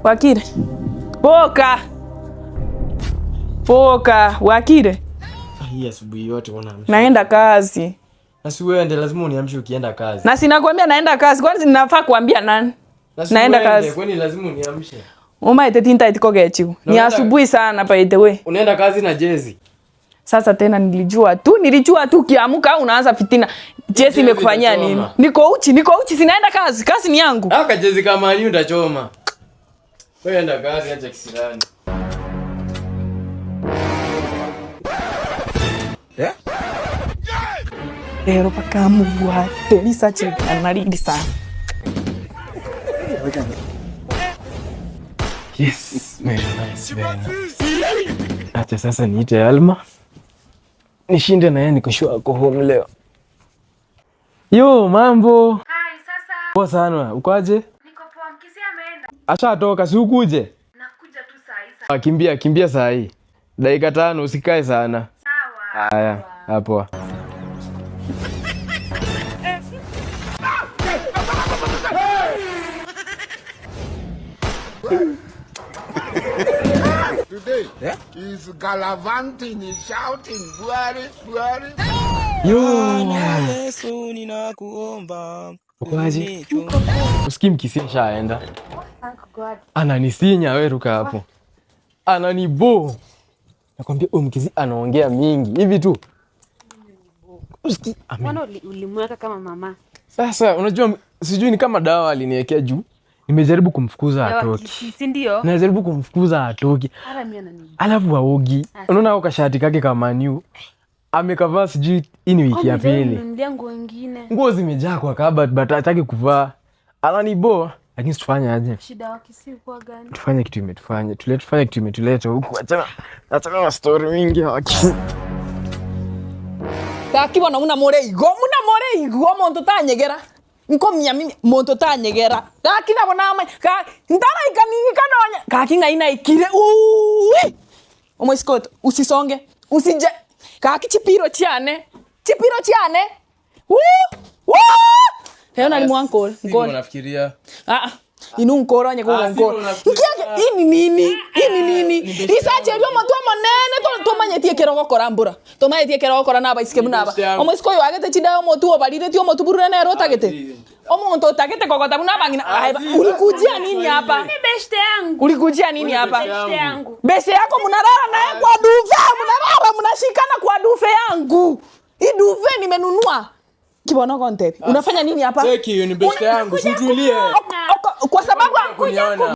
Wakire. Poka. Poka, Wakire. Hii asubuhi yote unaamsha. Naenda kazi. Na si wewe ndio lazima uniamshe ukienda kazi. Na sinakwambia naenda kazi. Kwani ninafaa kuambia nani? Naenda kazi. Kwani lazima uniamshe? Uma ite tinta itiko gechu. Ni asubuhi sana by the way. Unaenda kazi na jezi. Sasa tena nilijua tu kiamuka unaanza fitina. Jezi imekufanyia nini? Niko uchi sinaenda kazi. Kazi ni yangu. Aka jezi kama ni utachoma. Wewe enda kazi acha kisirani. Pero pakamugwa Teresa cheka naridi sana. Yes, very nice. Acha sasa niite Alma. Nishinde na yeye nikoshua ako home leo. Yo, mambo. Hai, sasa. Poa sana. Uko aje? Niko poa, mkisi ameenda. Ashatoka, si ukuje? Nakuja tu saa hii. Kimbia saa hii. Dakika 5 usikae sana. Sawa. Haya, hapo. Today is gallivanting, is shouting, Buhari. Yesu ninakuomba. Ukoaje? Usikii mkisia shaenda. Ananisinya wewe ruka hapo. Ananibo. Nakwambia huyu mkisi anaongea mingi. Hivi tu. Usikii. Mbona ulimweka kama mama? Sasa unajua sijui ni kama dawa aliniwekea juu. Nimejaribu kumfukuza atoki. Si ndio? Najaribu kumfukuza atoki. Hata mimi anani. Alafu aogi. Unaona au kashati kake kama new. Amekavaa sijui hii ni wiki ya pili. Nimemlia nguo nyingine. Nguo zimejaa kwa kabati but hataki kuvaa. Ananibo, lakini tufanye aje? Shida wake si kwa gani? Tufanye kitu imetufanya. Tufanye kitu imetuleta huku. Achana na story mingi haki. Takibona muna more igo monto tanyegera. Nkomya mimi monto tanyegera. Takina bona ama ka ndara ikaningi kanonya. Kakinga ina ikire. Omo Scott, usisonge. Usije. Kaki chipiro chiane. Leo nali mwanko. Ngoni nafikiria. Inu nkoro nye kwa nkoro. Nkiage ini nini? Isache byo motwa monene to manyetie keroko korambura. To manyetie keroko kora naba isike munaba. Omo isiko yo agete chida omo tu obalire ti omo tu burure na rota gete. Omo nto tagete kokota munaba ngina. Ulikujia nini hapa? Ni beste yangu. Ulikujia nini hapa? Beste yangu. Beste yako munarara naye kwa duve, munashikana kwa duve yangu. Hii duve nimenunua. Kibono content. Unafanya nini hapa? Cheki hiyo ni beste yangu, situlie. Kwa sababu kuja